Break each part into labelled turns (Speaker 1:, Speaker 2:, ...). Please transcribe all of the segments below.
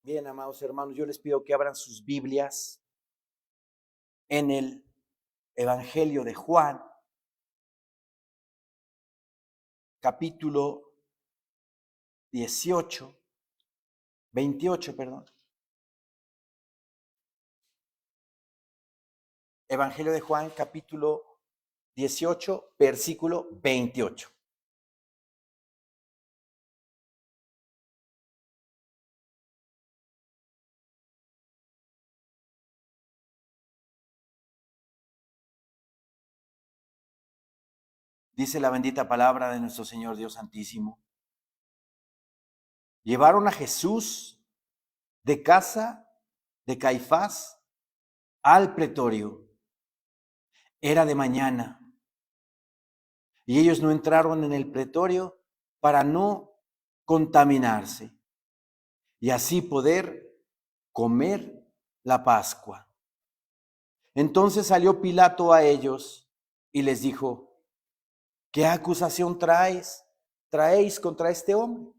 Speaker 1: Bien, amados hermanos, yo les pido que abran sus Biblias en el Evangelio de Juan, capítulo 18, 28, perdón. Evangelio de Juan, capítulo 18, versículo 28. Dice la bendita palabra de nuestro Señor Dios Santísimo. Llevaron a Jesús de casa de Caifás al pretorio. Era de mañana y ellos no entraron en el pretorio para no contaminarse y así poder comer la Pascua. Entonces salió Pilato a ellos y les dijo: ¿qué acusación traéis contra este hombre?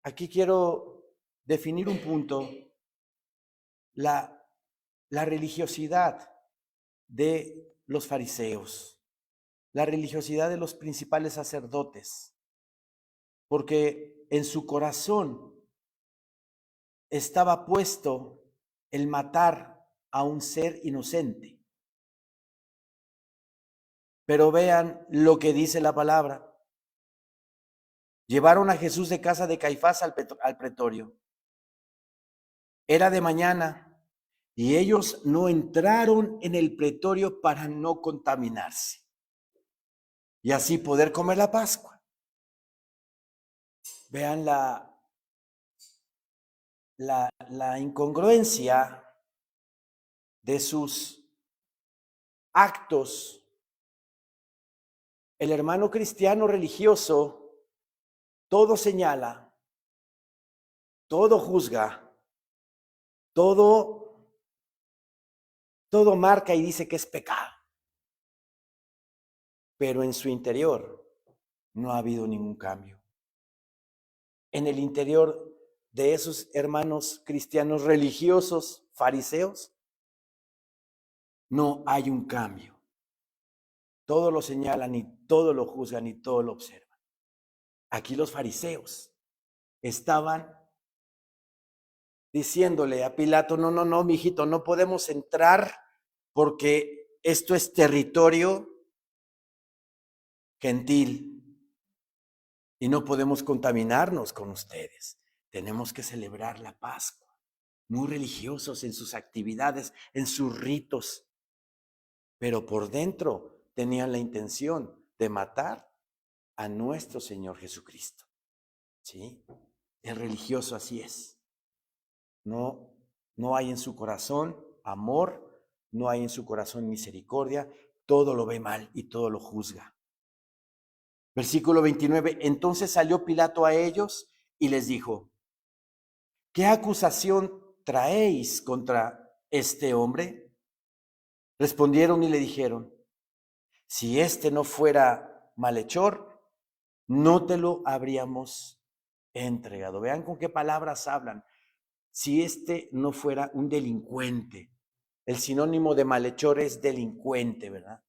Speaker 1: Aquí quiero definir un punto: la religiosidad de los fariseos, la religiosidad de los principales sacerdotes, porque en su corazón estaba puesto el matar a un ser inocente. Pero vean lo que dice la palabra. Llevaron a Jesús de casa de Caifás al pretorio. Era de mañana y ellos no entraron en el pretorio para no contaminarse y así poder comer la Pascua. Vean la incongruencia de sus actos. El hermano cristiano religioso todo señala, todo juzga, todo marca y dice que es pecado. Pero en su interior no ha habido ningún cambio. En el interior de esos hermanos cristianos religiosos, fariseos, no hay un cambio. Todo lo señalan y todo lo juzgan y todo lo observan. Aquí los fariseos estaban diciéndole a Pilato: no, mijito, no podemos entrar porque esto es territorio gentil y no podemos contaminarnos con ustedes. Tenemos que celebrar la Pascua. Muy religiosos en sus actividades, en sus ritos, pero por dentro tenían la intención de matar a nuestro Señor Jesucristo. ¿Sí? El religioso así es. No hay en su corazón amor, no hay en su corazón misericordia, todo lo ve mal y todo lo juzga. Versículo 29, entonces salió Pilato a ellos y les dijo: ¿qué acusación traéis contra este hombre? Respondieron y le dijeron: si este no fuera malhechor, no te lo habríamos entregado. Vean con qué palabras hablan. Si este no fuera un delincuente. El sinónimo de malhechor es delincuente, ¿verdad?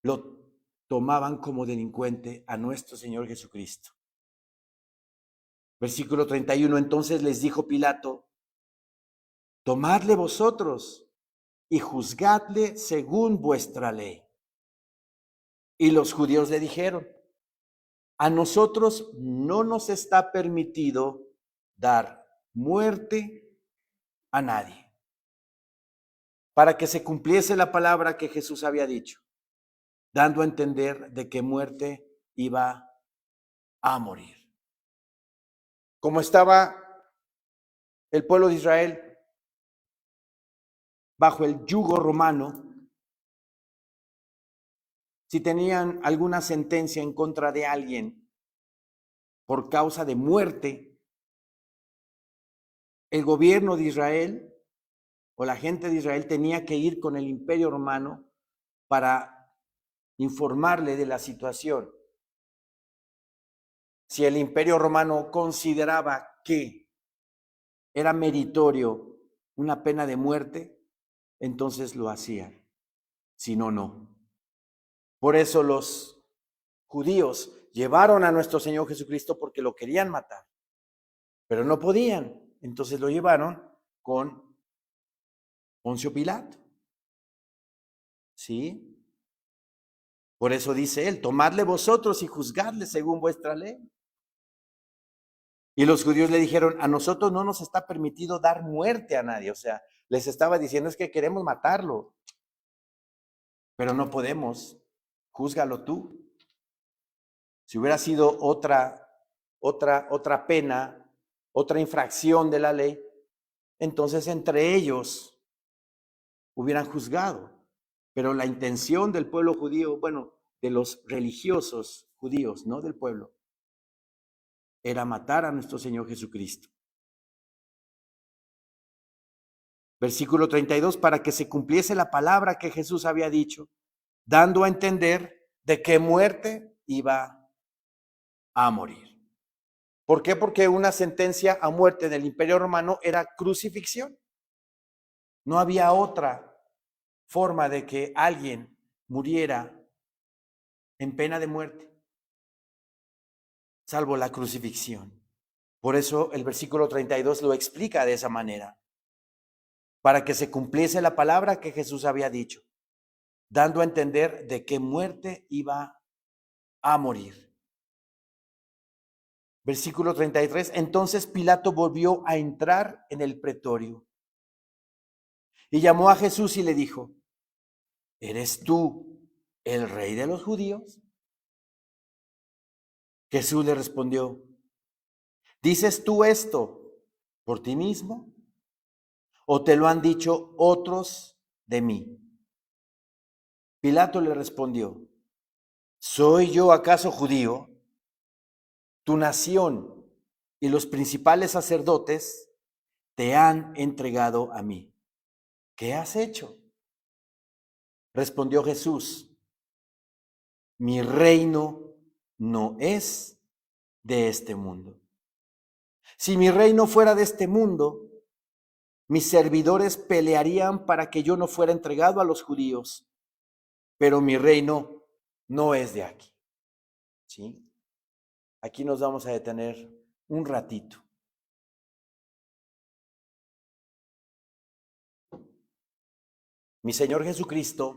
Speaker 1: Lo tomaban como delincuente a nuestro Señor Jesucristo. Versículo 31, entonces les dijo Pilato: tomadle vosotros y juzgadle según vuestra ley. Y los judíos le dijeron: a nosotros no nos está permitido dar muerte a nadie, para que se cumpliese la palabra que Jesús había dicho, dando a entender de qué muerte iba a morir. Como estaba el pueblo de Israel bajo el yugo romano, si tenían alguna sentencia en contra de alguien por causa de muerte, el gobierno de Israel o la gente de Israel tenía que ir con el imperio romano para informarle de la situación. Si el Imperio Romano consideraba que era meritorio una pena de muerte, entonces lo hacían. Si no, no. Por eso los judíos llevaron a nuestro Señor Jesucristo porque lo querían matar, pero no podían. Entonces lo llevaron con Poncio Pilato. ¿Sí? Por eso dice él, tomadle vosotros y juzgadle según vuestra ley. Y los judíos le dijeron, a nosotros no nos está permitido dar muerte a nadie. O sea, les estaba diciendo, es que queremos matarlo, pero no podemos. Júzgalo tú. Si hubiera sido otra pena, otra infracción de la ley, entonces entre ellos hubieran juzgado. Pero la intención del pueblo judío, bueno, de los religiosos judíos, no del pueblo, era matar a nuestro Señor Jesucristo. Versículo 32, para que se cumpliese la palabra que Jesús había dicho, dando a entender de qué muerte iba a morir. ¿Por qué? Porque una sentencia a muerte del Imperio Romano era crucifixión. No había otra forma de que alguien muriera en pena de muerte, salvo la crucifixión. Por eso el versículo 32 lo explica de esa manera, para que se cumpliese la palabra que Jesús había dicho, dando a entender de qué muerte iba a morir. Versículo 33, entonces Pilato volvió a entrar en el pretorio y llamó a Jesús y le dijo, ¿eres tú el rey de los judíos? Jesús le respondió, ¿dices tú esto por ti mismo o te lo han dicho otros de mí? Pilato le respondió, ¿soy yo acaso judío? Tu nación y los principales sacerdotes te han entregado a mí. ¿Qué has hecho? Respondió Jesús, mi reino no es de este mundo. Si mi reino fuera de este mundo, mis servidores pelearían para que yo no fuera entregado a los judíos, pero mi reino no es de aquí. ¿Sí? Aquí nos vamos a detener un ratito. Mi Señor Jesucristo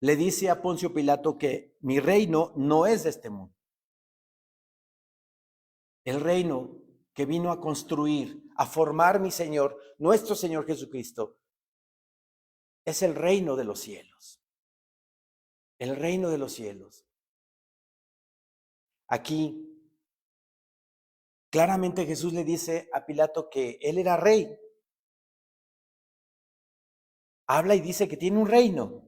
Speaker 1: le dice a Poncio Pilato que mi reino no es de este mundo. El reino que vino a construir, a formar mi Señor, nuestro Señor Jesucristo, es el reino de los cielos. El reino de los cielos. Aquí, claramente Jesús le dice a Pilato que él era rey. Habla y dice que tiene un reino,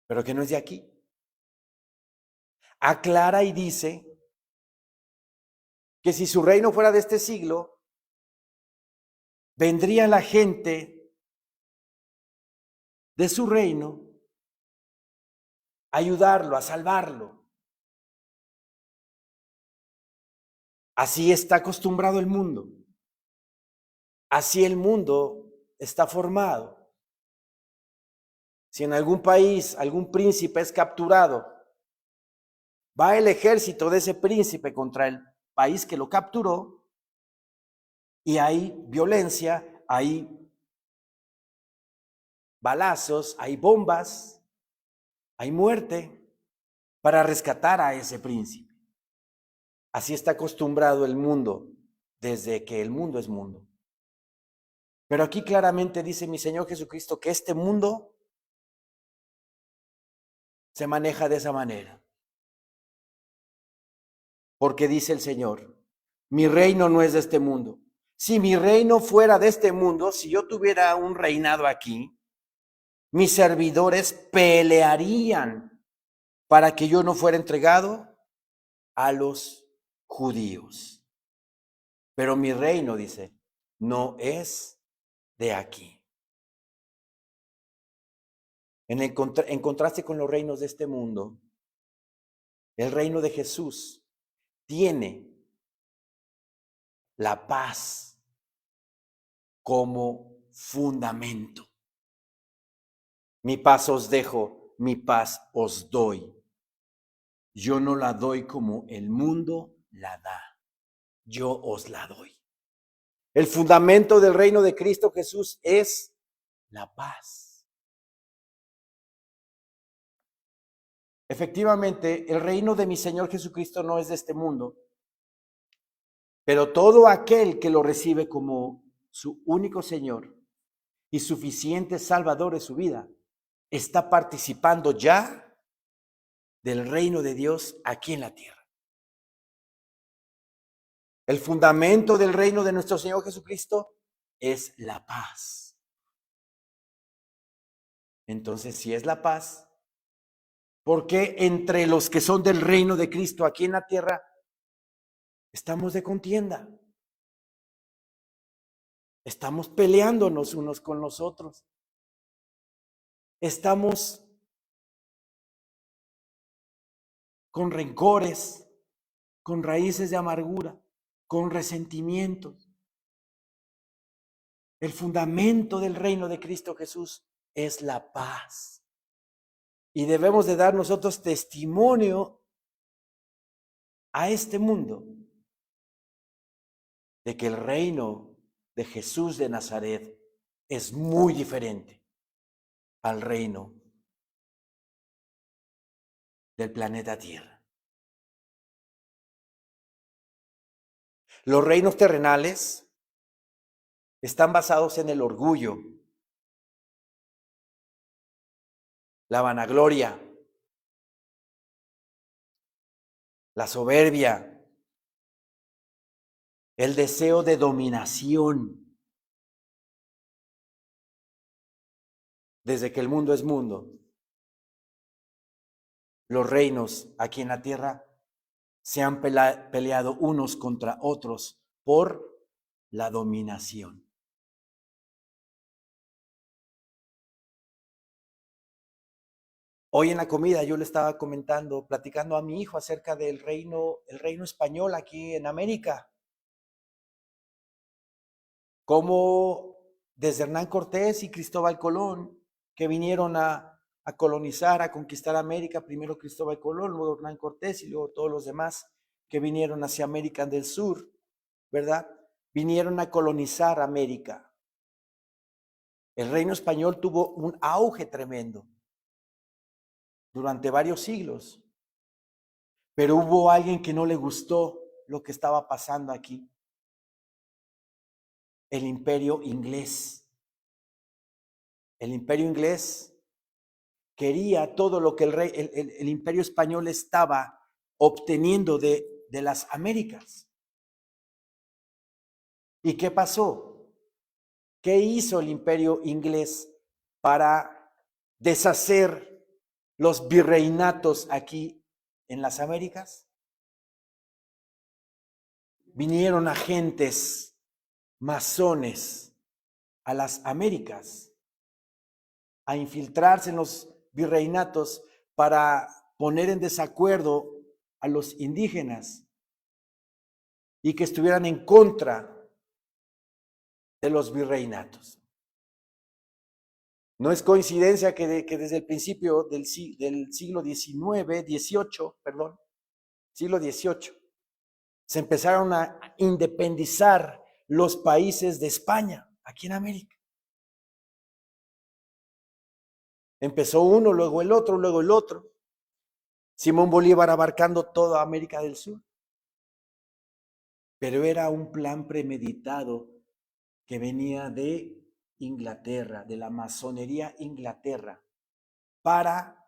Speaker 1: pero que no es de aquí. Aclara y dice que si su reino fuera de este siglo, vendría la gente de su reino a ayudarlo, a salvarlo. Así está acostumbrado el mundo. Así el mundo está formado. Si en algún país algún príncipe es capturado, va el ejército de ese príncipe contra el país que lo capturó y hay violencia, hay balazos, hay bombas, hay muerte para rescatar a ese príncipe. Así está acostumbrado el mundo desde que el mundo es mundo. Pero aquí claramente dice mi Señor Jesucristo que este mundo se maneja de esa manera. Porque dice el Señor, mi reino no es de este mundo. Si mi reino fuera de este mundo, si yo tuviera un reinado aquí, mis servidores pelearían para que yo no fuera entregado a los judíos. Pero mi reino, dice, no es de aquí. En contraste con los reinos de este mundo, El reino de Jesús tiene la paz como fundamento. Mi paz os dejo, mi paz os doy. Yo no la doy como el mundo la da. Yo os la doy. El fundamento del reino de Cristo Jesús es la paz. Efectivamente, el reino de mi Señor Jesucristo no es de este mundo, pero todo aquel que lo recibe como su único Señor y suficiente Salvador de su vida, está participando ya del reino de Dios aquí en la tierra. El fundamento del reino de nuestro Señor Jesucristo es la paz. Entonces, si es la paz, ¿por qué entre los que son del reino de Cristo aquí en la tierra estamos de contienda? Estamos peleándonos unos con los otros. Estamos con rencores, con raíces de amargura, con resentimientos. El fundamento del reino de Cristo Jesús es la paz. Y debemos de dar nosotros testimonio a este mundo de que el reino de Jesús de Nazaret es muy diferente al reino del planeta Tierra. Los reinos terrenales están basados en el orgullo, la vanagloria, la soberbia, el deseo de dominación. Desde que el mundo es mundo, los reinos aquí en la tierra se han peleado unos contra otros por la dominación. Hoy en la comida yo le estaba comentando, platicando a mi hijo acerca del reino, el reino español aquí en América. Cómo desde Hernán Cortés y Cristóbal Colón, que vinieron a colonizar, a conquistar América, primero Cristóbal Colón, luego Hernán Cortés y luego todos los demás que vinieron hacia América del Sur, ¿verdad? Vinieron a colonizar América. El reino español tuvo un auge tremendo durante varios siglos, pero hubo alguien que no le gustó lo que estaba pasando aquí. El imperio inglés. El imperio inglés quería todo lo que el imperio español estaba obteniendo de las Américas. ¿Y qué pasó? ¿Qué hizo el imperio inglés para deshacer los virreinatos aquí en las Américas? Vinieron agentes masones a las Américas a infiltrarse en los virreinatos para poner en desacuerdo a los indígenas y que estuvieran en contra de los virreinatos. No es coincidencia que desde el principio del siglo siglo XVIII, se empezaron a independizar los países de España, aquí en América. Empezó uno, luego el otro, luego el otro. Simón Bolívar abarcando toda América del Sur. Pero era un plan premeditado que venía de Inglaterra, de la masonería Inglaterra, para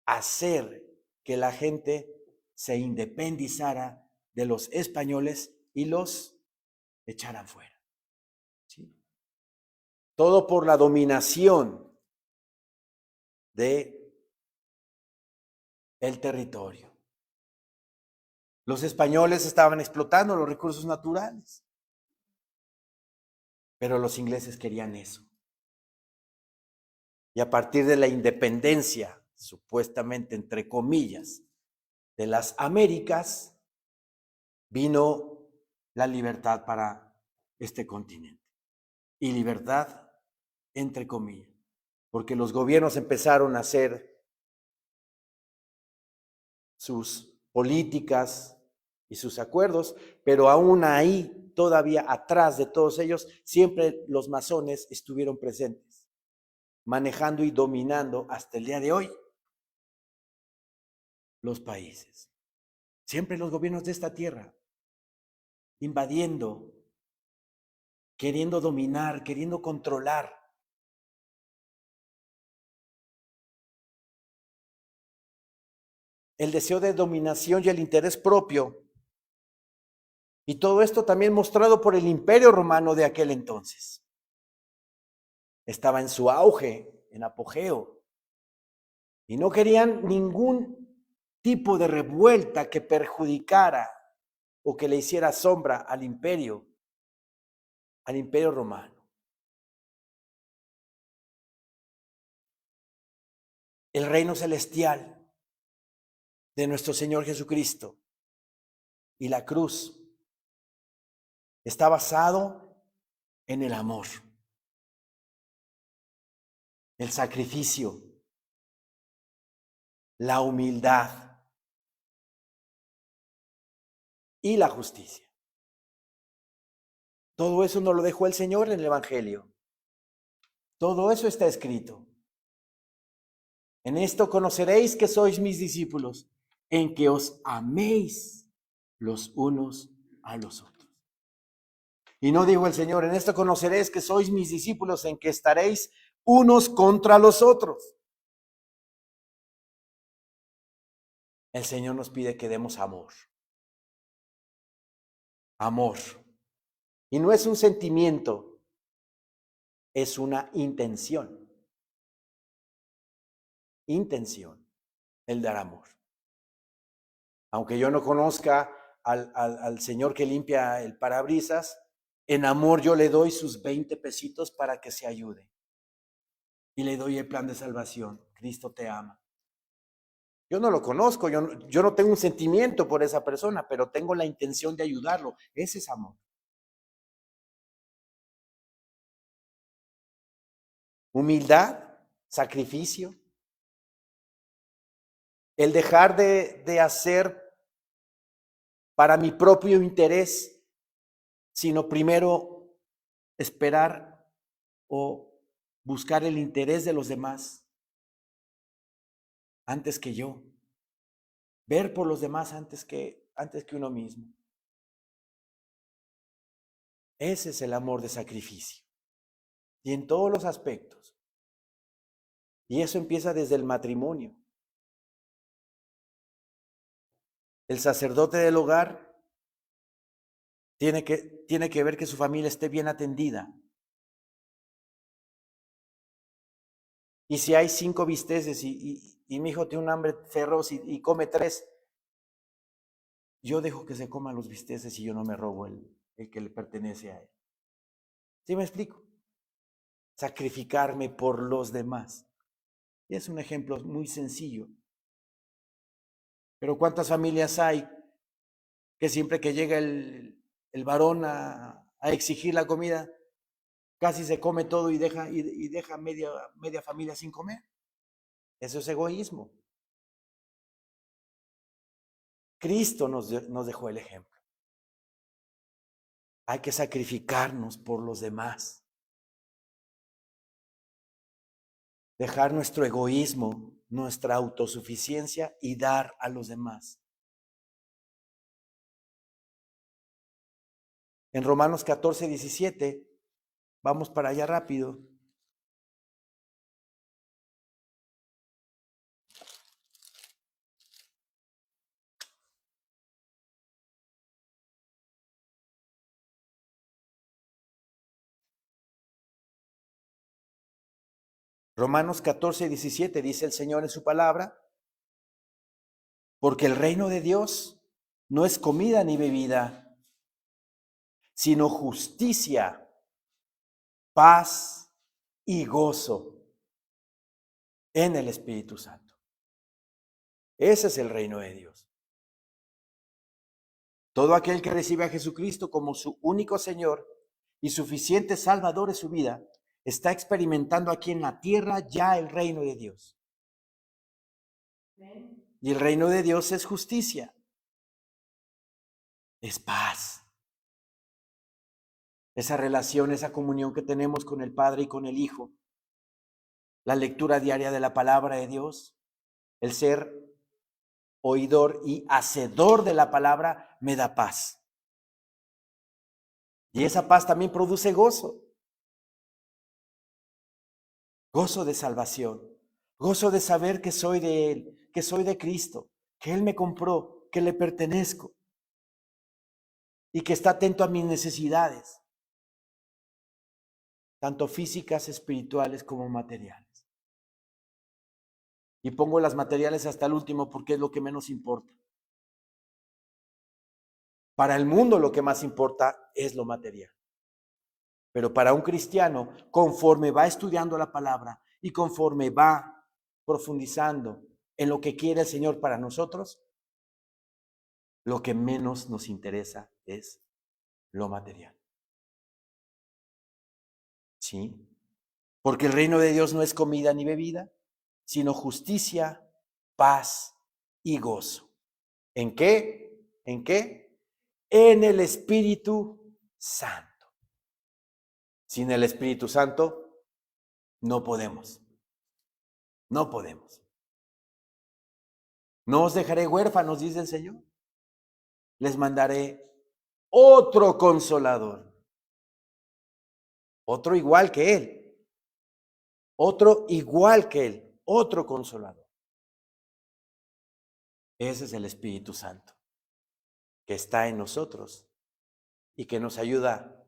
Speaker 1: hacer que la gente se independizara de los españoles y los echaran fuera. ¿Sí? Todo por la dominación de el territorio. Los españoles estaban explotando los recursos naturales, pero los ingleses querían eso. Y a partir de la independencia, supuestamente entre comillas, de las Américas, vino la libertad para este continente. Y libertad entre comillas, porque los gobiernos empezaron a hacer sus políticas y sus acuerdos, pero aún ahí, todavía atrás de todos ellos, siempre los masones estuvieron presentes, manejando y dominando hasta el día de hoy los países. Siempre los gobiernos de esta tierra, invadiendo, queriendo dominar, queriendo controlar. El deseo de dominación y el interés propio. Y todo esto también mostrado por el Imperio Romano de aquel entonces. Estaba en su auge, en apogeo. Y no querían ningún tipo de revuelta que perjudicara o que le hiciera sombra al imperio romano. El reino celestial de nuestro Señor Jesucristo y la cruz está basado en el amor, el sacrificio, la humildad y la justicia. Todo eso nos lo dejó el Señor en el Evangelio. Todo eso está escrito. En esto conoceréis que sois mis discípulos, en que os améis los unos a los otros. Y no dijo el Señor, en esto conoceréis que sois mis discípulos, en que estaréis unos contra los otros. El Señor nos pide que demos amor. Amor. Y no es un sentimiento, es una intención. Intención, el dar amor. Aunque yo no conozca al señor que limpia el parabrisas, en amor yo le doy sus 20 pesitos para que se ayude. Y le doy el plan de salvación. Cristo te ama. Yo no lo conozco, yo no tengo un sentimiento por esa persona, pero tengo la intención de ayudarlo. Ese es amor. Humildad, sacrificio. El dejar de hacer para mi propio interés, sino primero esperar o buscar el interés de los demás antes que yo. Ver por los demás antes que uno mismo. Ese es el amor de sacrificio. Y en todos los aspectos. Y eso empieza desde el matrimonio. El sacerdote del hogar tiene que ver que su familia esté bien atendida. Y si hay 5 bisteces y mi hijo tiene un hambre feroz y come 3, yo dejo que se coman los bisteces y yo no me robo el que le pertenece a él. ¿Sí me explico? Sacrificarme por los demás. Y es un ejemplo muy sencillo. Pero ¿cuántas familias hay que siempre que llega el varón a exigir la comida, casi se come todo y deja media familia sin comer? Eso es egoísmo. Cristo nos dejó el ejemplo. Hay que sacrificarnos por los demás. Dejar nuestro egoísmo, nuestra autosuficiencia y dar a los demás. En Romanos 14, 17, vamos para allá rápido. Romanos 14, 17 dice el Señor en su palabra, porque el reino de Dios no es comida ni bebida, sino justicia, paz y gozo en el Espíritu Santo. Ese es el reino de Dios. Todo aquel que recibe a Jesucristo como su único Señor y suficiente Salvador de su vida, está experimentando aquí en la tierra ya el reino de Dios. Y el reino de Dios es justicia, es paz. Esa relación, esa comunión que tenemos con el Padre y con el Hijo, la lectura diaria de la palabra de Dios, el ser oidor y hacedor de la palabra me da paz. Y esa paz también produce gozo. Gozo de salvación, gozo de saber que soy de Él, que soy de Cristo, que Él me compró, que le pertenezco y que está atento a mis necesidades, tanto físicas, espirituales como materiales. Y pongo las materiales hasta el último porque es lo que menos importa. Para el mundo lo que más importa es lo material. Pero para un cristiano, conforme va estudiando la palabra y conforme va profundizando en lo que quiere el Señor para nosotros, lo que menos nos interesa es lo material. ¿Sí? Porque el reino de Dios no es comida ni bebida, sino justicia, paz y gozo. ¿En qué? ¿En qué? En el Espíritu Santo. Sin el Espíritu Santo no podemos. No podemos. No os dejaré huérfanos, dice el Señor. Les mandaré otro consolador. Otro igual que Él. Otro igual que Él. Otro consolador. Ese es el Espíritu Santo, que está en nosotros y que nos ayuda,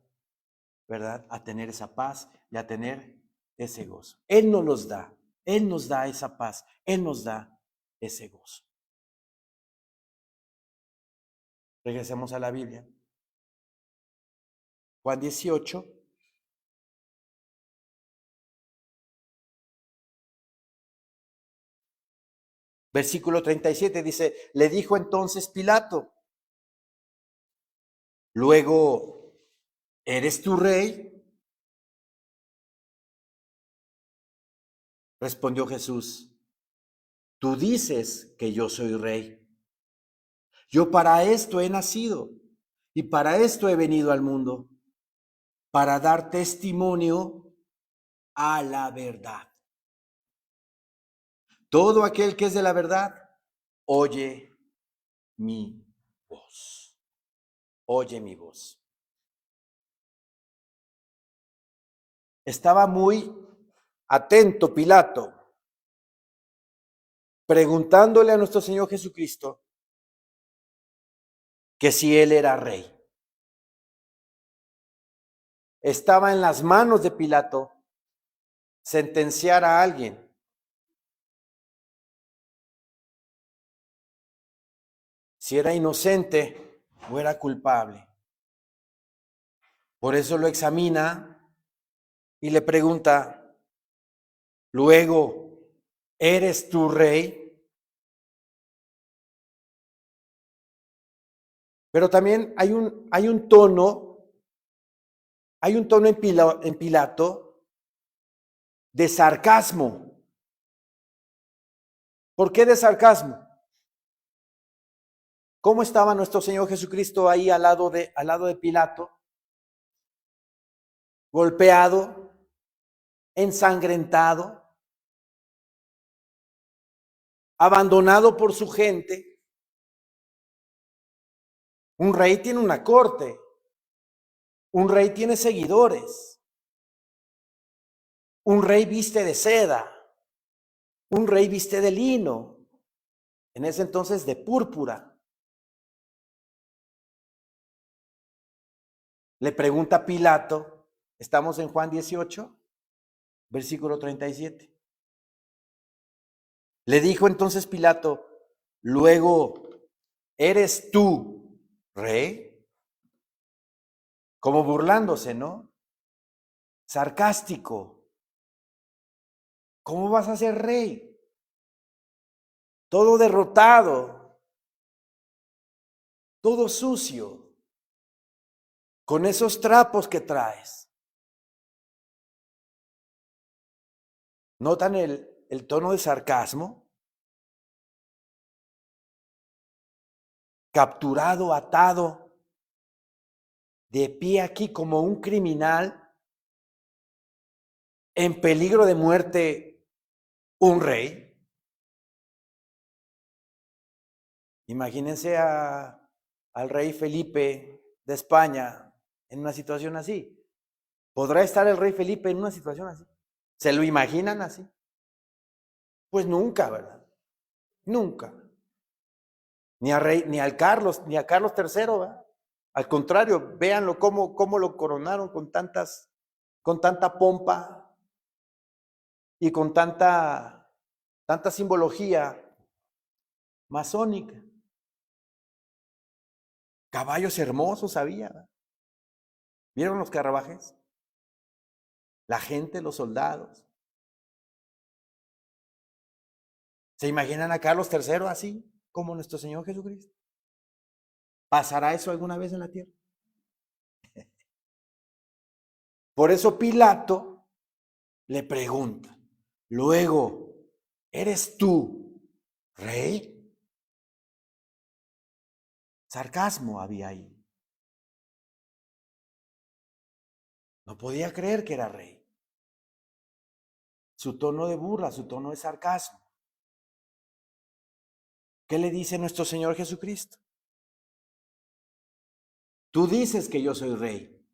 Speaker 1: ¿verdad?, a tener esa paz y a tener ese gozo. Él nos los da. Él nos da esa paz. Él nos da ese gozo. Regresemos a la Biblia. Juan 18. Versículo 37 dice, le dijo entonces Pilato, luego, ¿eres tú rey? Respondió Jesús, tú dices que yo soy rey. Yo para esto he nacido y para esto he venido al mundo, para dar testimonio a la verdad. Todo aquel que es de la verdad, oye mi voz. Oye mi voz. Estaba muy atento Pilato, preguntándole a nuestro Señor Jesucristo que si Él era rey. Estaba en las manos de Pilato sentenciar a alguien. Si era inocente o era culpable. Por eso lo examina y le pregunta, luego, ¿eres tú rey? Pero también hay un tono en Pilato de sarcasmo. ¿Por qué de sarcasmo? ¿Cómo estaba nuestro Señor Jesucristo ahí al lado de Pilato? Golpeado, ensangrentado, abandonado por su gente. Un rey tiene una corte. Un rey tiene seguidores. Un rey viste de seda. Un rey viste de lino. En ese entonces de púrpura. Le pregunta Pilato, estamos en Juan 18, versículo 37. Le dijo entonces Pilato, luego, ¿eres tú rey? Como burlándose, ¿no? Sarcástico. ¿Cómo vas a ser rey? Todo derrotado, todo sucio, con esos trapos que traes. ¿Notan el tono de sarcasmo? Capturado, atado, de pie aquí como un criminal, en peligro de muerte, un rey. Imagínense al rey Felipe de España en una situación así. ¿Podrá estar el rey Felipe en una situación así? ¿Se lo imaginan así? Pues nunca, ¿verdad? Nunca. Ni a Carlos III, ¿verdad? Al contrario, véanlo cómo lo coronaron con tanta pompa y con tanta simbología masónica. Caballos hermosos había, ¿verdad? ¿Vieron los carruajes? La gente, los soldados. ¿Se imaginan a Carlos III así como nuestro Señor Jesucristo? ¿Pasará eso alguna vez en la tierra? Por eso Pilato le pregunta, luego, ¿eres tú rey? Sarcasmo había ahí. No podía creer que era rey. Su tono de burla, su tono de sarcasmo. ¿Qué le dice nuestro Señor Jesucristo? Tú dices que yo soy rey.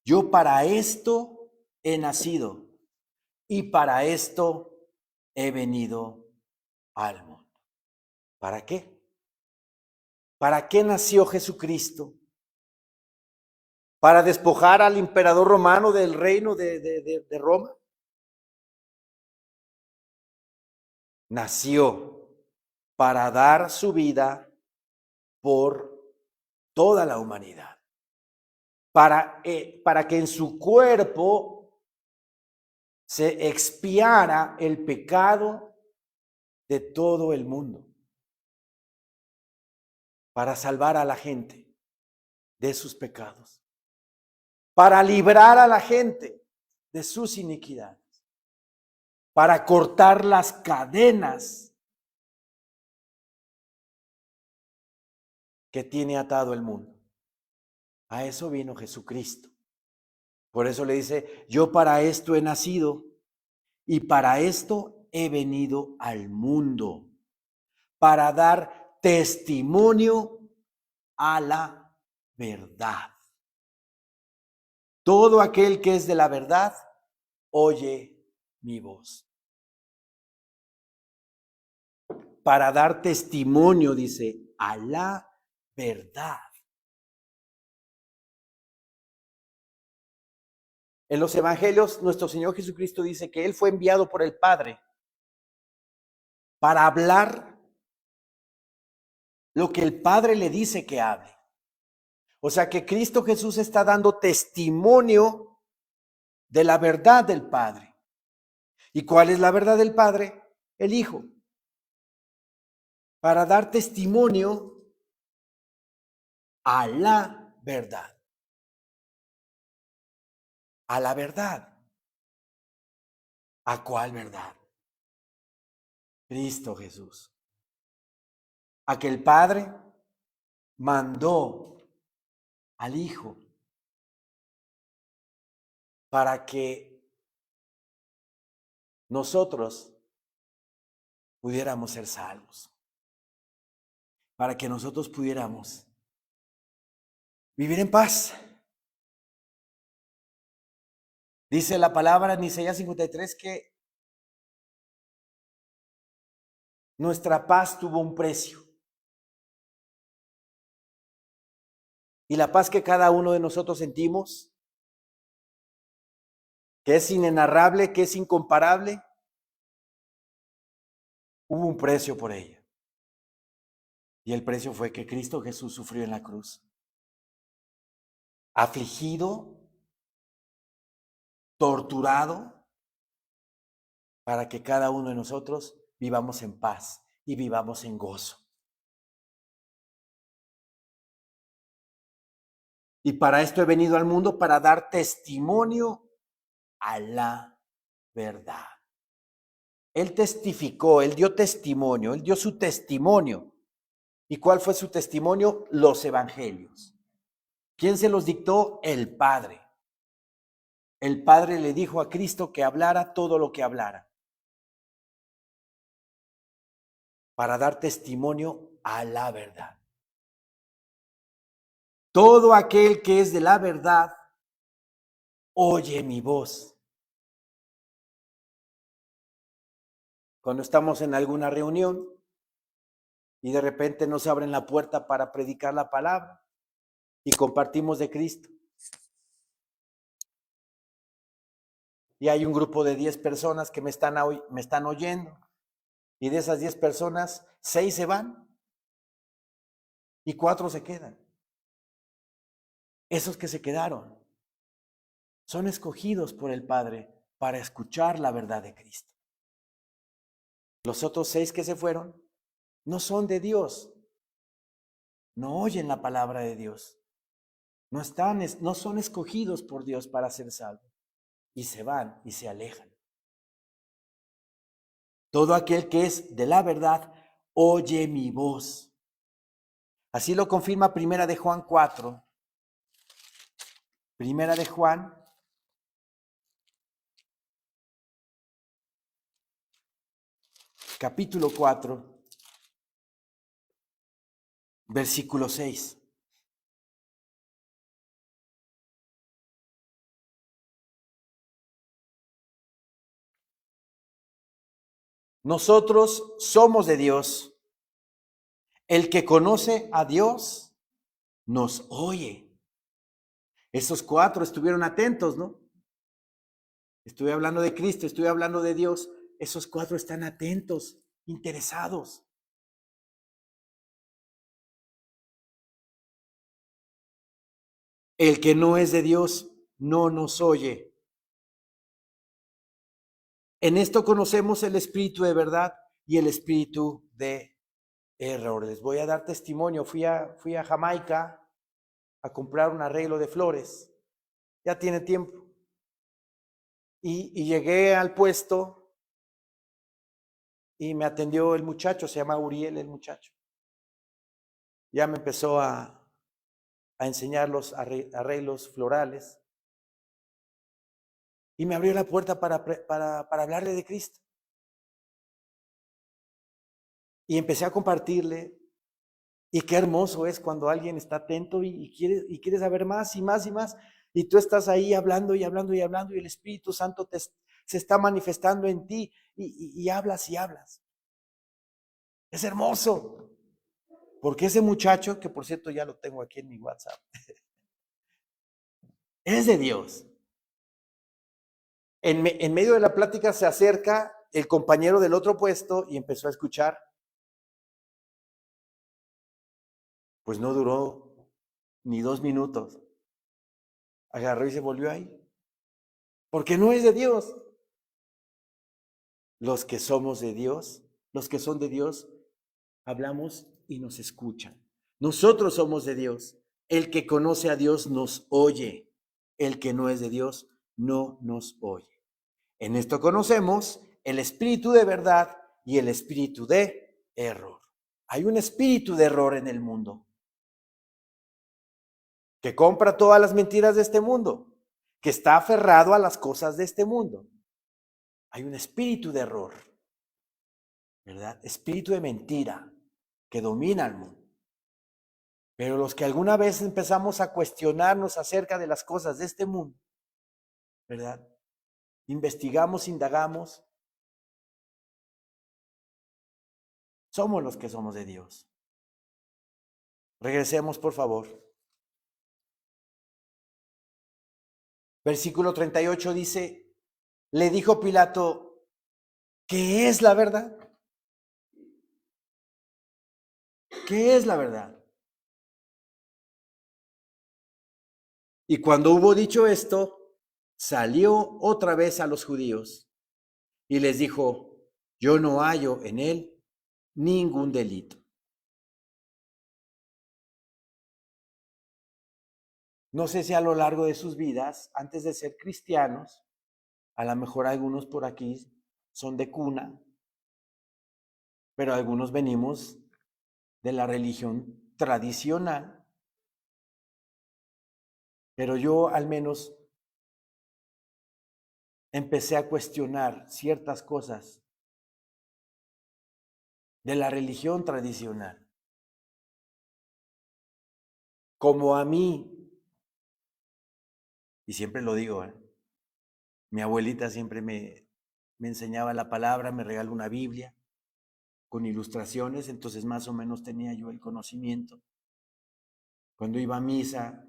Speaker 1: Yo para esto he nacido y para esto he venido al mundo. ¿Para qué? ¿Para qué nació Jesucristo? ¿Para despojar al emperador romano del reino de Roma? Nació para dar su vida por toda la humanidad. Para que en su cuerpo se expiara el pecado de todo el mundo. Para salvar a la gente de sus pecados. Para librar a la gente de sus iniquidades. Para cortar las cadenas que tiene atado el mundo. A eso vino Jesucristo. Por eso le dice, yo para esto he nacido y para esto he venido al mundo, para dar testimonio a la verdad. Todo aquel que es de la verdad, oye mi voz. Para dar testimonio, dice, a la verdad. En los evangelios, nuestro Señor Jesucristo dice que Él fue enviado por el Padre para hablar lo que el Padre le dice que hable. O sea que Cristo Jesús está dando testimonio de la verdad del Padre. ¿Y cuál es la verdad del Padre? El Hijo. Para dar testimonio a la verdad. A la verdad. ¿A cuál verdad? Cristo Jesús. A que el Padre mandó al Hijo para que nosotros pudiéramos ser salvos, para que nosotros pudiéramos vivir en paz. Dice la palabra en Isaías 53 que nuestra paz tuvo un precio. Y la paz que cada uno de nosotros sentimos, que es inenarrable, que es incomparable, hubo un precio por ella. Y el precio fue que Cristo Jesús sufrió en la cruz. Afligido, torturado, para que cada uno de nosotros vivamos en paz y vivamos en gozo. Y para esto he venido al mundo, para dar testimonio a la verdad. Él testificó, él dio testimonio, él dio su testimonio. ¿Y cuál fue su testimonio? Los evangelios. ¿Quién se los dictó? El Padre. El Padre le dijo a Cristo que hablara todo lo que hablara, para dar testimonio a la verdad. Todo aquel que es de la verdad, oye mi voz. Cuando estamos en alguna reunión y de repente nos abren la puerta para predicar la palabra y compartimos de Cristo, y hay un grupo de 10 personas que me están oyendo, y de esas 10 personas, 6 se van y 4 se quedan. Esos que se quedaron son escogidos por el Padre para escuchar la verdad de Cristo. Los otros 6 que se fueron no son de Dios, no oyen la palabra de Dios, no son escogidos por Dios para ser salvos, y se van y se alejan. Todo aquel que es de la verdad, oye mi voz. Así lo confirma Primera de Juan 4. Primera de Juan, capítulo 4, versículo 6. Nosotros somos de Dios. El que conoce a Dios nos oye. Esos 4 estuvieron atentos, ¿no? Estuve hablando de Cristo, estuve hablando de Dios. Esos 4 están atentos, interesados. El que no es de Dios no nos oye. En esto conocemos el espíritu de verdad y el espíritu de error. Les voy a dar testimonio. Fui a Jamaica a comprar un arreglo de flores. Ya tiene tiempo. Y llegué al puesto y me atendió el muchacho, se llama Uriel el muchacho. Ya me empezó a enseñar los arreglos florales. Y me abrió la puerta para hablarle de Cristo. Y empecé a compartirle. Y qué hermoso es cuando alguien está atento y quiere saber más y más y más. Y tú estás ahí hablando y hablando y hablando y el Espíritu Santo se está manifestando en ti y hablas y hablas. Es hermoso. Porque ese muchacho, que por cierto ya lo tengo aquí en mi WhatsApp, es de Dios. En medio de la plática se acerca el compañero del otro puesto y empezó a escuchar. Pues no duró ni 2 minutos. Agarró y se volvió ahí. Porque no es de Dios. Los que somos de Dios, los que son de Dios, hablamos y nos escuchan. Nosotros somos de Dios. El que conoce a Dios nos oye. El que no es de Dios no nos oye. En esto conocemos el espíritu de verdad y el espíritu de error. Hay un espíritu de error en el mundo que compra todas las mentiras de este mundo, que está aferrado a las cosas de este mundo. Hay un espíritu de error, ¿verdad? Espíritu de mentira que domina el mundo. Pero los que alguna vez empezamos a cuestionarnos acerca de las cosas de este mundo, ¿verdad? Investigamos, indagamos, somos los que somos de Dios. Regresemos, por favor. Versículo 38 dice, le dijo Pilato, ¿qué es la verdad? ¿Qué es la verdad? Y cuando hubo dicho esto, salió otra vez a los judíos y les dijo, yo no hallo en él ningún delito. No sé si a lo largo de sus vidas, antes de ser cristianos, a lo mejor algunos por aquí son de cuna, pero algunos venimos de la religión tradicional. Pero yo al menos empecé a cuestionar ciertas cosas de la religión tradicional. Como a mí, y siempre lo digo, mi abuelita siempre me enseñaba la palabra, me regaló una Biblia con ilustraciones, entonces más o menos tenía yo el conocimiento. Cuando iba a misa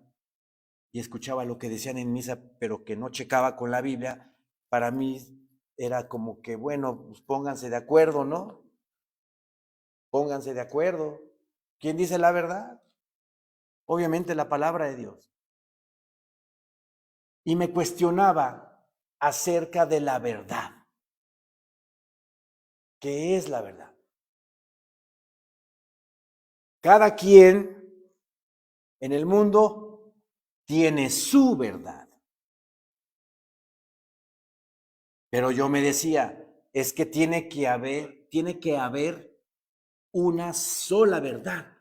Speaker 1: y escuchaba lo que decían en misa, pero que no checaba con la Biblia, para mí era como que, bueno, pues pónganse de acuerdo, ¿no? Pónganse de acuerdo. ¿Quién dice la verdad? Obviamente la palabra de Dios. Y me cuestionaba acerca de la verdad. ¿Qué es la verdad? Cada quien en el mundo tiene su verdad. Pero yo me decía, es que tiene que haber una sola verdad.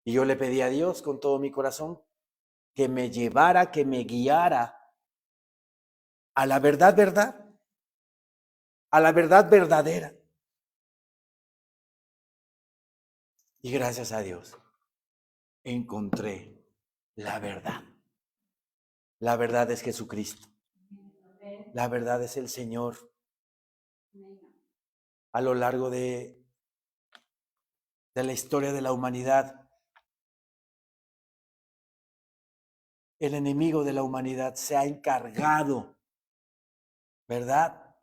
Speaker 1: Y yo le pedí a Dios con todo mi corazón que me llevara, que me guiara a la verdad, a la verdad verdadera. Y gracias a Dios encontré la verdad. La verdad es Jesucristo. La verdad es el Señor. A lo largo de la historia de la humanidad, el enemigo de la humanidad se ha encargado, ¿verdad?,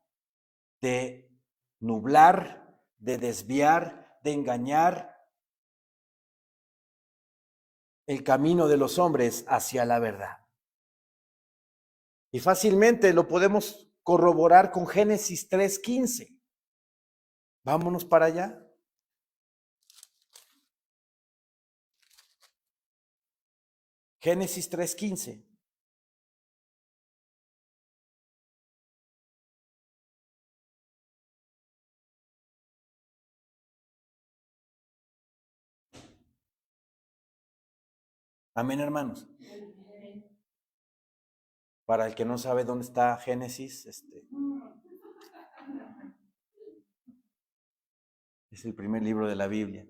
Speaker 1: de nublar, de desviar, de engañar el camino de los hombres hacia la verdad. Y fácilmente lo podemos corroborar con Génesis 3:15. Vámonos para allá. Génesis 3:15. Amén, hermanos. Para el que no sabe dónde está Génesis, es el primer libro de la Biblia.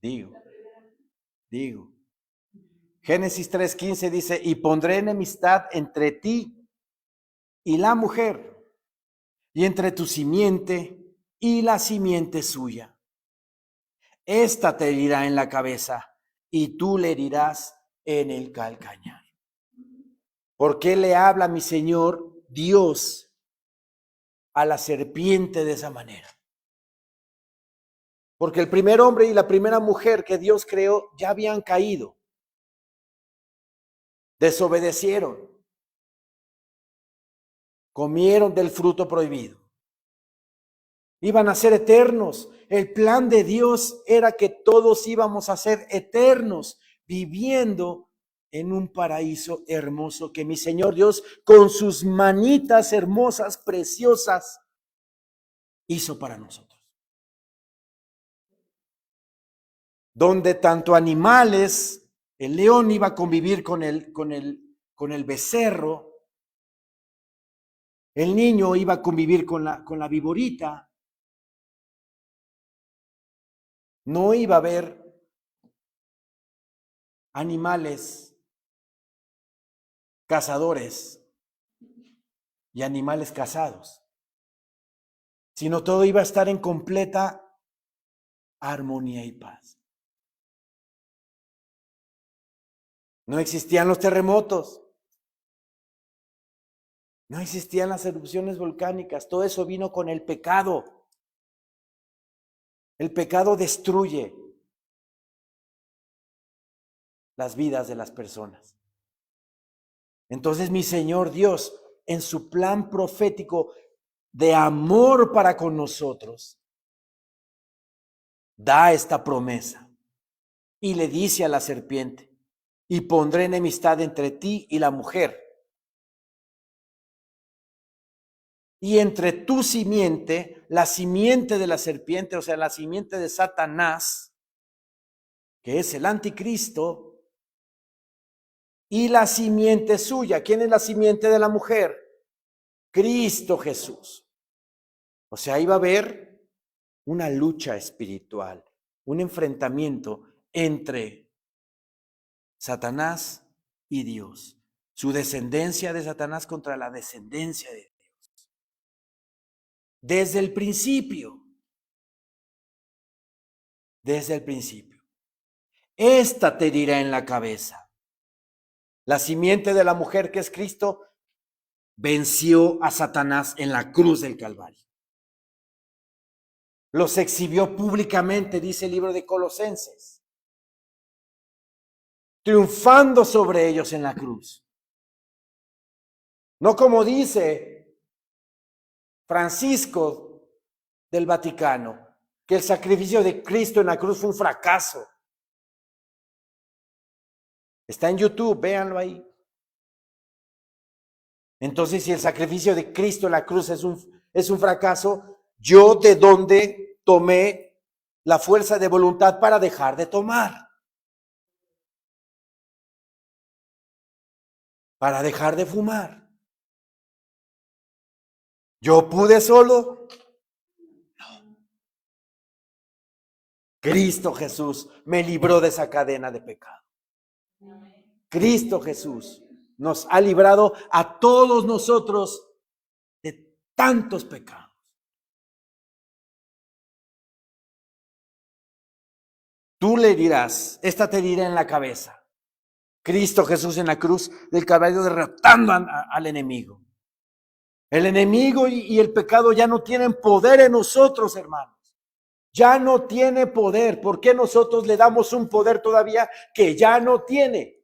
Speaker 1: Digo. Génesis 3:15 dice, y pondré enemistad entre ti y la mujer, y entre tu simiente y la simiente suya. Esta te herirá en la cabeza, y tú le herirás en el calcañar. ¿Por qué le habla mi Señor Dios a la serpiente de esa manera? Porque el primer hombre y la primera mujer que Dios creó ya habían caído, desobedecieron, comieron del fruto prohibido. Iban a ser eternos. El plan de Dios era que todos íbamos a ser eternos, viviendo en un paraíso hermoso que mi Señor Dios, con sus manitas hermosas, preciosas, hizo para nosotros. Donde tanto animales, el león iba a convivir con el becerro, el niño iba a convivir con la viborita, no iba a haber animales cazadores y animales cazados, sino todo iba a estar en completa armonía y paz. No existían los terremotos, no existían las erupciones volcánicas, todo eso vino con el pecado. El pecado destruye las vidas de las personas. Entonces mi Señor Dios, en su plan profético de amor para con nosotros, da esta promesa. Y le dice a la serpiente, y pondré enemistad entre ti y la mujer, y entre tu simiente, la simiente de la serpiente, o sea, la simiente de Satanás, que es el anticristo, y la simiente suya. ¿Quién es la simiente de la mujer? Cristo Jesús. O sea, ahí va a haber una lucha espiritual, un enfrentamiento entre Satanás y Dios. Su descendencia de Satanás contra la descendencia de Dios. Desde el principio. Desde el principio. Esta te herirá en la cabeza. La simiente de la mujer, que es Cristo, venció a Satanás en la cruz del Calvario. Los exhibió públicamente, dice el libro de Colosenses, triunfando sobre ellos en la cruz. No como dice Francisco del Vaticano, que el sacrificio de Cristo en la cruz fue un fracaso. Está en YouTube, véanlo ahí. Entonces, si el sacrificio de Cristo en la cruz es un fracaso, ¿yo de dónde tomé la fuerza de voluntad para dejar de tomar? Para dejar de fumar. ¿Yo pude solo? No. Cristo Jesús me libró de esa cadena de pecado. Cristo Jesús nos ha librado a todos nosotros de tantos pecados. Tú le dirás, esta te dirá en la cabeza. Cristo Jesús en la cruz del Calvario derrotando al enemigo. El enemigo y el pecado ya no tienen poder en nosotros, hermanos. Ya no tiene poder. ¿Por qué nosotros le damos un poder todavía que ya no tiene?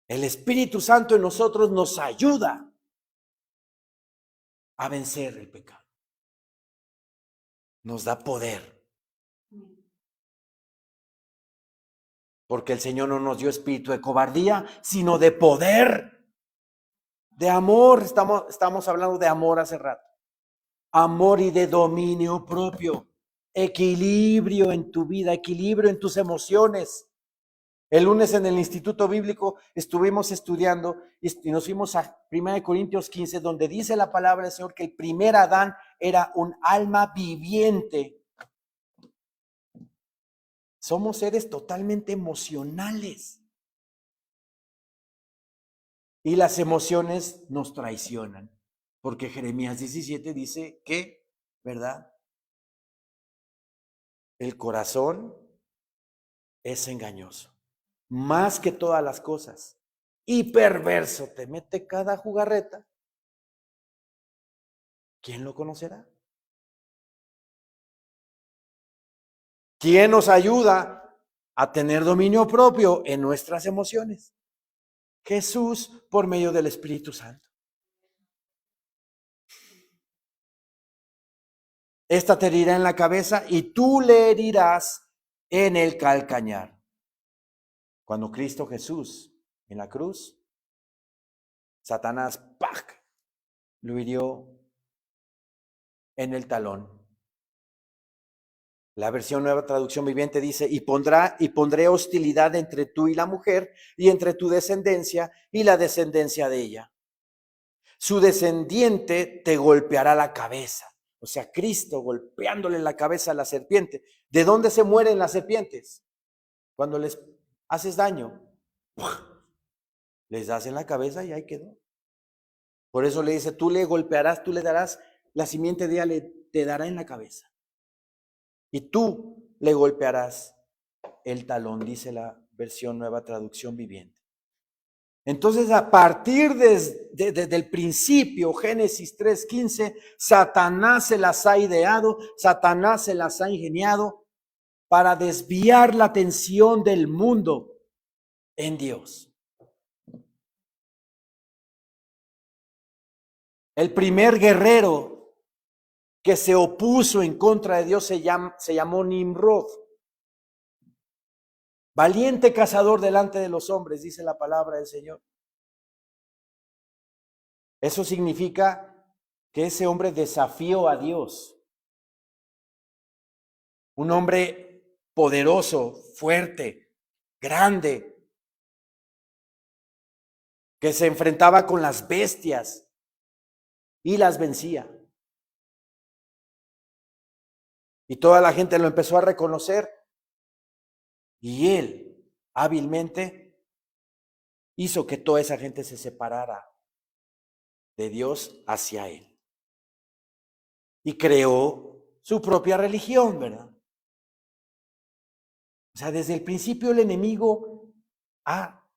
Speaker 1: El Espíritu Santo en nosotros nos ayuda a vencer el pecado. Nos da poder. Porque el Señor no nos dio espíritu de cobardía, sino de poder, de amor. Estamos hablando de amor hace rato. Amor y de dominio propio. Equilibrio en tu vida, equilibrio en tus emociones. El lunes en el Instituto Bíblico estuvimos estudiando y nos fuimos a 1 Corintios 15, donde dice la palabra del Señor que el primer Adán era un alma viviente. Somos seres totalmente emocionales. Y las emociones nos traicionan. Porque Jeremías 17 dice que, ¿verdad? El corazón es engañoso. Más que todas las cosas. Y perverso, te mete cada jugarreta. ¿Quién lo conocerá? ¿Quién nos ayuda a tener dominio propio en nuestras emociones? Jesús por medio del Espíritu Santo. Esta te herirá en la cabeza y tú le herirás en el calcañar. Cuando Cristo Jesús en la cruz, Satanás, ¡pac!, lo hirió en el talón. La versión Nueva Traducción Viviente dice, y pondré hostilidad entre tú y la mujer, y entre tu descendencia y la descendencia de ella. Su descendiente te golpeará la cabeza. O sea, Cristo golpeándole la cabeza a la serpiente. ¿De dónde se mueren las serpientes? Cuando les haces daño. Les das en la cabeza y ahí quedó. Por eso le dice, tú le golpearás, tú le darás, la simiente de ella te dará en la cabeza. Y tú le golpearás el talón, dice la versión Nueva Traducción Viviente. Entonces, a partir desde el principio, Génesis 3:15, Satanás se las ha ideado, Satanás se las ha ingeniado para desviar la atención del mundo en Dios. El primer guerrero que se opuso en contra de Dios se llamó Nimrod. Valiente cazador delante de los hombres, dice la palabra del Señor. Eso significa que ese hombre desafió a Dios. Un hombre poderoso, fuerte, grande, que se enfrentaba con las bestias y las vencía. Y toda la gente lo empezó a reconocer y él hábilmente hizo que toda esa gente se separara de Dios hacia él. Y creó su propia religión, ¿verdad? O sea, desde el principio el enemigo ha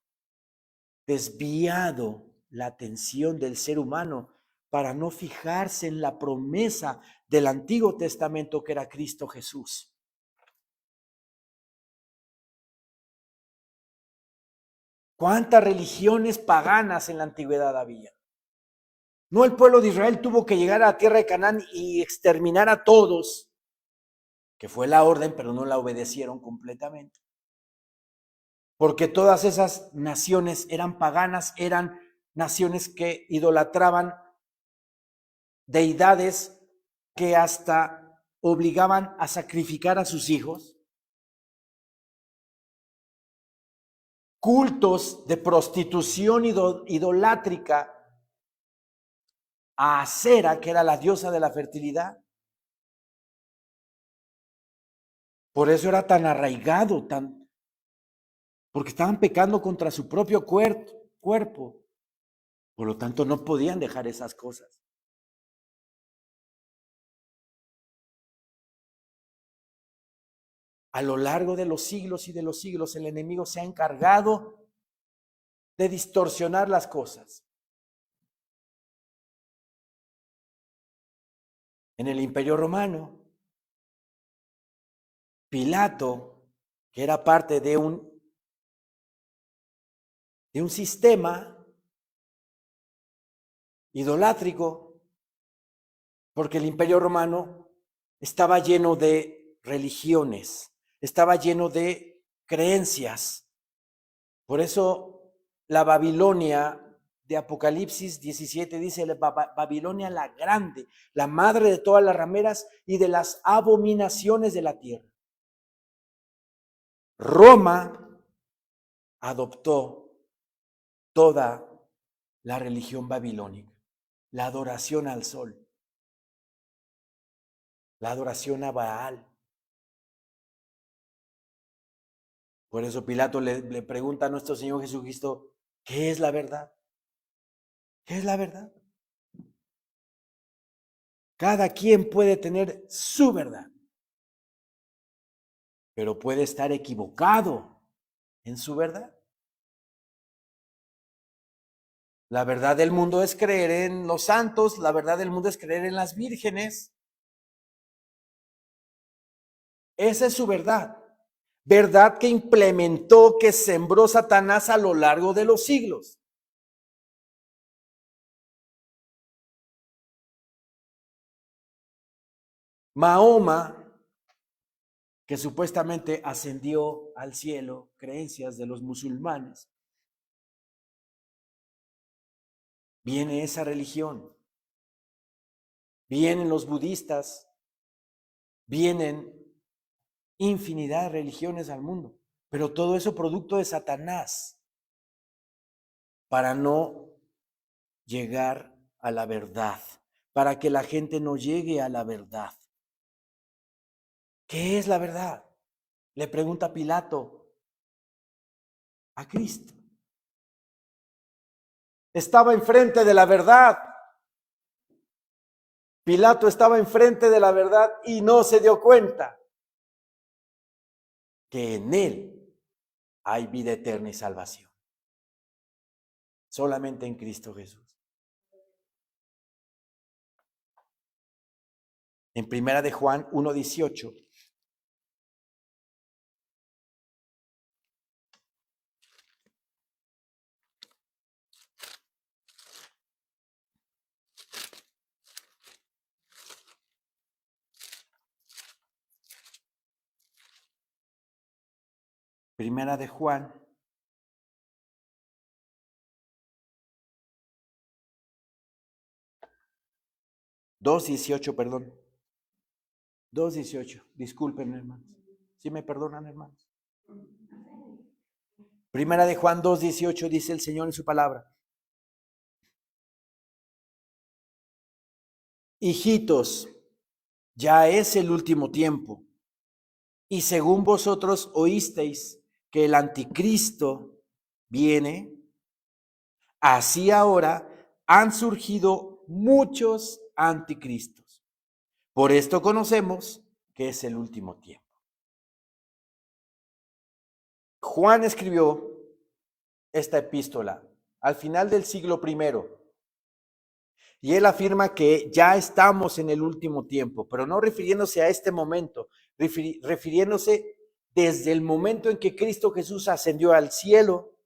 Speaker 1: desviado la atención del ser humano para no fijarse en la promesa del Antiguo Testamento que era Cristo Jesús. ¿Cuántas religiones paganas en la antigüedad había? No, el pueblo de Israel tuvo que llegar a la tierra de Canaán y exterminar a todos, que fue la orden, pero no la obedecieron completamente. Porque todas esas naciones eran paganas, eran naciones que idolatraban deidades que hasta obligaban a sacrificar a sus hijos, cultos de prostitución idolátrica a Acera, que era la diosa de la fertilidad. Por eso era tan arraigado, porque estaban pecando contra su propio cuerpo. Por lo tanto, no podían dejar esas cosas. A lo largo de los siglos y de los siglos, el enemigo se ha encargado de distorsionar las cosas. En el Imperio Romano, Pilato, que era parte de un sistema idolátrico, porque el Imperio Romano estaba lleno de religiones, estaba lleno de creencias. Por eso la Babilonia de Apocalipsis 17 dice, Babilonia la grande, la madre de todas las rameras y de las abominaciones de la tierra. Roma adoptó toda la religión babilónica, la adoración al sol, la adoración a Baal. Por eso Pilato le pregunta a nuestro Señor Jesucristo, ¿qué es la verdad? ¿Qué es la verdad? Cada quien puede tener su verdad, pero puede estar equivocado en su verdad. La verdad del mundo es creer en los santos, la verdad del mundo es creer en las vírgenes. Esa es su verdad. Verdad que implementó, que sembró Satanás a lo largo de los siglos. Mahoma, que supuestamente ascendió al cielo, creencias de los musulmanes, viene esa religión, vienen los budistas, vienen infinidad de religiones al mundo, pero todo eso producto de Satanás para no llegar a la verdad, para que la gente no llegue a la verdad. ¿Qué es la verdad? Le pregunta Pilato a Cristo. Estaba enfrente de la verdad. Pilato estaba enfrente de la verdad y no se dio cuenta que en él hay vida eterna y salvación. Solamente en Cristo Jesús. En primera de Juan 1:18. Primera de Juan. Dos 18, perdón. 2:18. Disculpen, hermanos. ¿Sí me perdonan, hermanos? Primera de Juan 2:18 dice el Señor en su palabra. Hijitos, ya es el último tiempo. Y según vosotros oísteis que el anticristo viene, así ahora han surgido muchos anticristos. Por esto conocemos que es el último tiempo. Juan escribió esta epístola al final del siglo I. Y él afirma que ya estamos en el último tiempo, pero no refiriéndose a este momento, refiriéndose desde el momento en que Cristo Jesús ascendió al cielo,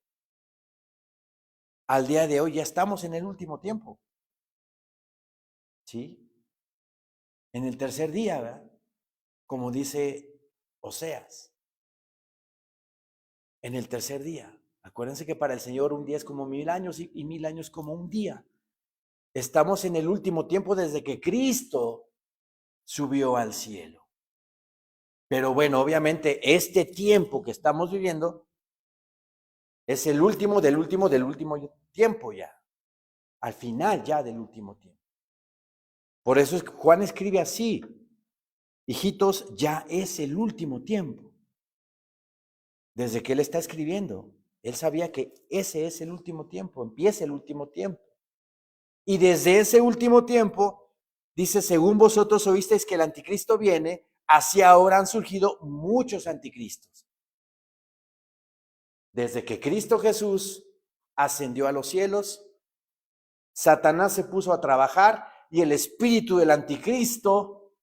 Speaker 1: al día de hoy ya estamos en el último tiempo. ¿Sí? En el tercer día, ¿verdad? Como dice Oseas. En el tercer día. Acuérdense que para el Señor un día es como 1000 años y 1000 años como un día. Estamos en el último tiempo desde que Cristo subió al cielo. Pero bueno, obviamente este tiempo que estamos viviendo es el último del último del último tiempo ya. Al final ya del último tiempo. Por eso es que Juan escribe así. Hijitos, ya es el último tiempo. Desde que él está escribiendo, él sabía que ese es el último tiempo, empieza el último tiempo. Y desde ese último tiempo, dice, según vosotros oísteis que el anticristo viene, así ahora han surgido muchos anticristos. Desde que Cristo Jesús ascendió a los cielos, Satanás se puso a trabajar y el espíritu del anticristo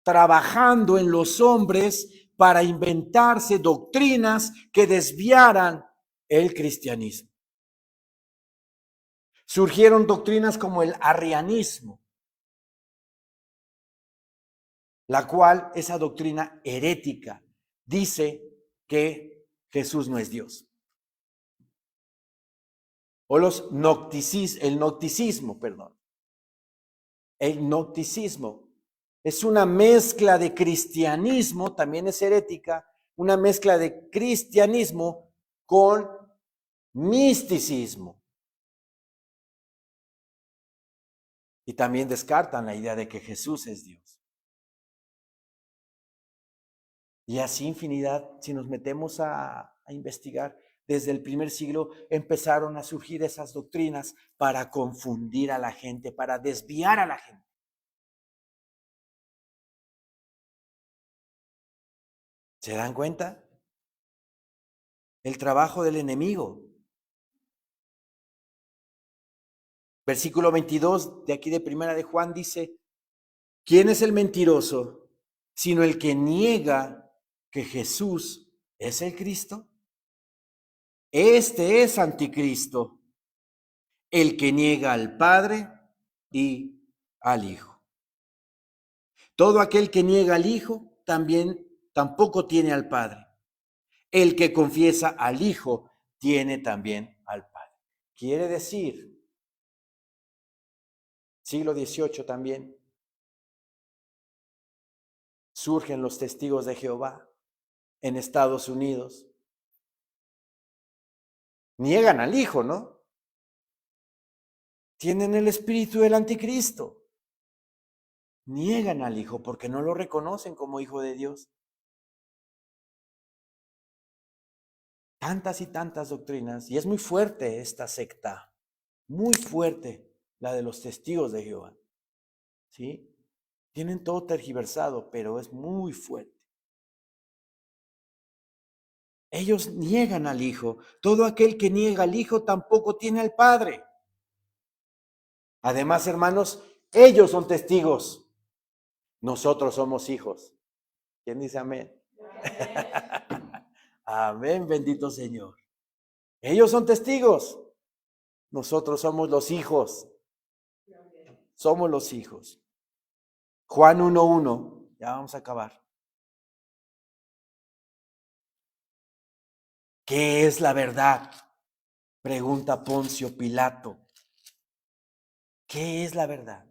Speaker 1: trabajando en los hombres para inventarse doctrinas que desviaran el cristianismo. Surgieron doctrinas como el arrianismo, la cual, esa doctrina herética, dice que Jesús no es Dios. O el gnosticismo, perdón. El gnosticismo es una mezcla de cristianismo, también es herética, una mezcla de cristianismo con misticismo. Y también descartan la idea de que Jesús es Dios. Y así infinidad, si nos metemos a investigar, desde el primer siglo empezaron a surgir esas doctrinas para confundir a la gente, para desviar a la gente. ¿Se dan cuenta? El trabajo del enemigo. Versículo 22 de aquí de Primera de Juan dice, ¿quién es el mentiroso sino el que niega que Jesús es el Cristo? Este es anticristo, el que niega al Padre y al Hijo. Todo aquel que niega al Hijo tampoco tiene al Padre. El que confiesa al Hijo tiene también al Padre. Quiere decir, siglo XVIII también, surgen los testigos de Jehová en Estados Unidos. Niegan al Hijo, ¿no? Tienen el espíritu del anticristo. Niegan al Hijo porque no lo reconocen como Hijo de Dios. Tantas y tantas doctrinas, y es muy fuerte esta secta, muy fuerte la de los testigos de Jehová. ¿Sí? Tienen todo tergiversado, pero es muy fuerte. Ellos niegan al Hijo. Todo aquel que niega al Hijo tampoco tiene al Padre. Además, hermanos, ellos son testigos. Nosotros somos hijos. ¿Quién dice amén? Amén, bendito Señor. Ellos son testigos. Nosotros somos los hijos. Somos los hijos. Juan 1:1. Ya vamos a acabar. ¿Qué es la verdad? Pregunta Poncio Pilato. ¿Qué es la verdad?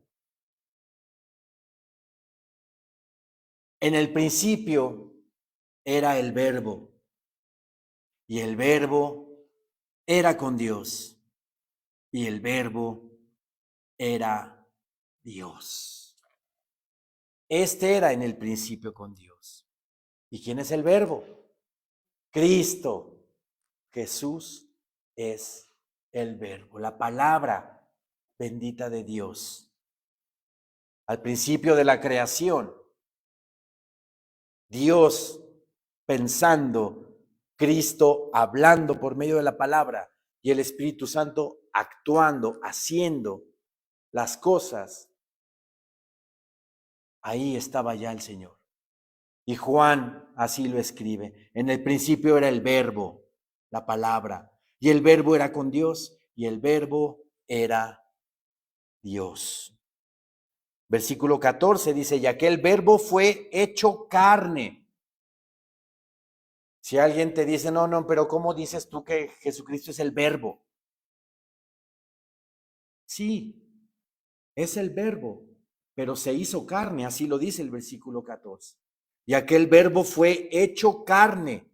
Speaker 1: En el principio era el Verbo, y el Verbo era con Dios, y el Verbo era Dios. Este era en el principio con Dios. ¿Y quién es el Verbo? Cristo. Jesús es el Verbo, la palabra bendita de Dios. Al principio de la creación, Dios pensando, Cristo hablando por medio de la palabra y el Espíritu Santo actuando, haciendo las cosas. Ahí estaba ya el Señor. Y Juan así lo escribe. En el principio era el Verbo, la palabra, y el Verbo era con Dios, y el Verbo era Dios. Versículo 14 dice, y aquel Verbo fue hecho carne. Si alguien te dice, no, pero ¿cómo dices tú que Jesucristo es el Verbo? Sí, es el Verbo, pero se hizo carne, así lo dice el versículo 14. Y aquel Verbo fue hecho carne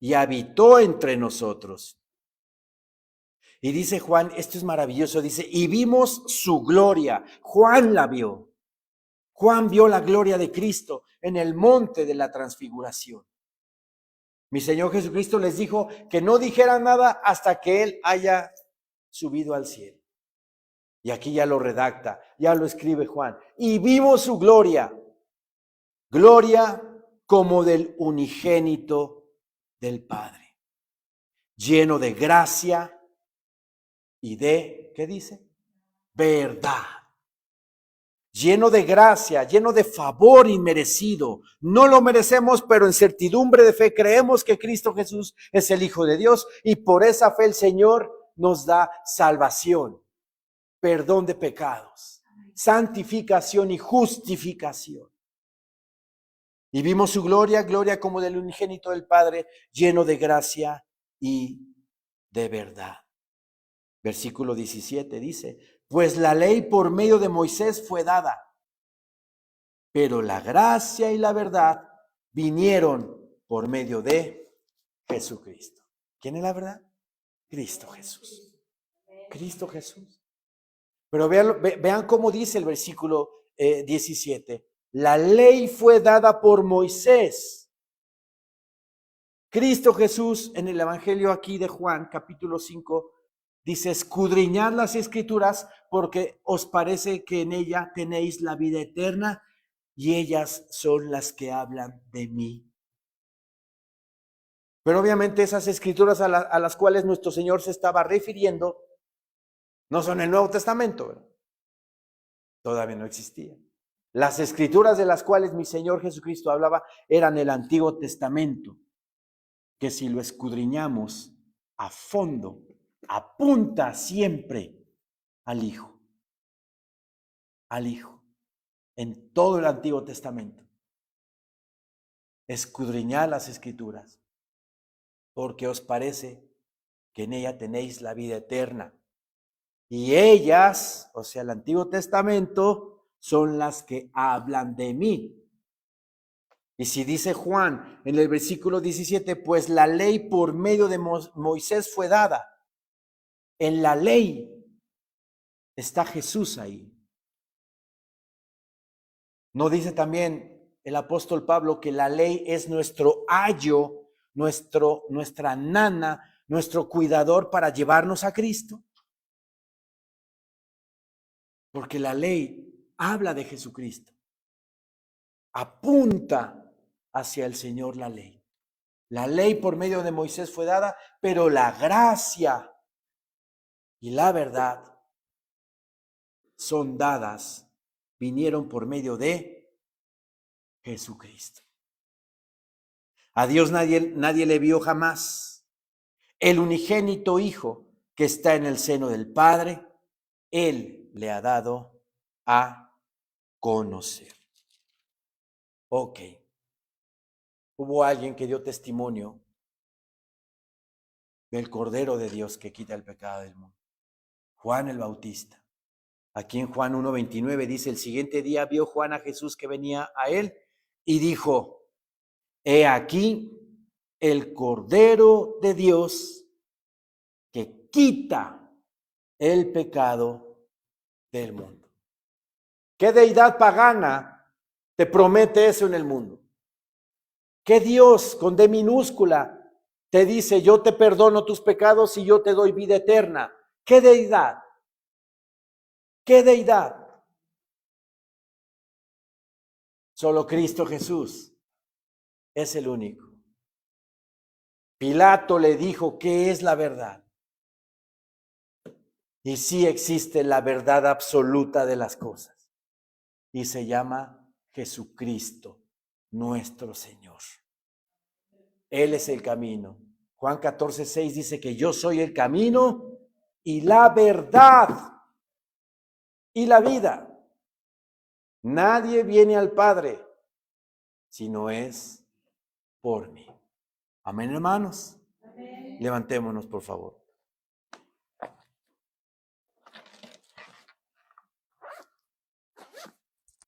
Speaker 1: y habitó entre nosotros. Y dice Juan, esto es maravilloso, dice, y vimos su gloria. Juan la vio. Juan vio la gloria de Cristo en el monte de la transfiguración. Mi Señor Jesucristo les dijo que no dijeran nada hasta que Él haya subido al cielo. Y aquí ya lo redacta, ya lo escribe Juan. Y vimos su gloria, gloria como del unigénito del Padre, lleno de gracia y de, ¿qué dice? Verdad. Lleno de gracia, lleno de favor inmerecido. No lo merecemos, pero en certidumbre de fe creemos que Cristo Jesús es el Hijo de Dios y por esa fe el Señor nos da salvación, perdón de pecados, santificación y justificación. Y vimos su gloria, gloria como del unigénito del Padre, lleno de gracia y de verdad. Versículo 17 dice, pues la ley por medio de Moisés fue dada, pero la gracia y la verdad vinieron por medio de Jesucristo. ¿Quién es la verdad? Cristo Jesús. Cristo Jesús. Pero vean cómo dice el versículo 17. La ley fue dada por Moisés. Cristo Jesús en el Evangelio aquí de Juan, capítulo 5, dice, escudriñad las Escrituras porque os parece que en ella tenéis la vida eterna y ellas son las que hablan de mí. Pero obviamente esas escrituras a las cuales nuestro Señor se estaba refiriendo no son el Nuevo Testamento, ¿verdad? Todavía no existía. Las escrituras de las cuales mi Señor Jesucristo hablaba eran el Antiguo Testamento, que si lo escudriñamos a fondo, apunta siempre al Hijo, en todo el Antiguo Testamento. Escudriñad las escrituras, porque os parece que en ella tenéis la vida eterna. Y ellas, o sea, el Antiguo Testamento, son las que hablan de mí. Y si dice Juan en el versículo 17, pues la ley por medio de Moisés fue dada. En la ley está Jesús ahí. ¿No dice también el apóstol Pablo que la ley es nuestro ayo, nuestra nana, nuestro cuidador para llevarnos a Cristo? Porque la ley habla de Jesucristo. Apunta hacia el Señor la ley. La ley por medio de Moisés fue dada, pero la gracia y la verdad son dadas, vinieron por medio de Jesucristo. A Dios nadie le vio jamás. El unigénito Hijo que está en el seno del Padre, Él le ha dado a conocer. Ok. Hubo alguien que dio testimonio del Cordero de Dios que quita el pecado del mundo. Juan el Bautista. Aquí en Juan 1:29 dice, el siguiente día vio Juan a Jesús que venía a él y dijo, he aquí el Cordero de Dios que quita el pecado del mundo. ¿Qué deidad pagana te promete eso en el mundo? ¿Qué Dios con D minúscula te dice, yo te perdono tus pecados y yo te doy vida eterna? ¿Qué deidad? ¿Qué deidad? Solo Cristo Jesús es el único. Pilato le dijo, ¿qué es la verdad? Y sí existe la verdad absoluta de las cosas. Y se llama Jesucristo, nuestro Señor. Él es el camino. Juan 14:6 dice que yo soy el camino y la verdad y la vida. Nadie viene al Padre si no es por mí. Amén, hermanos. Amén. Levantémonos, por favor.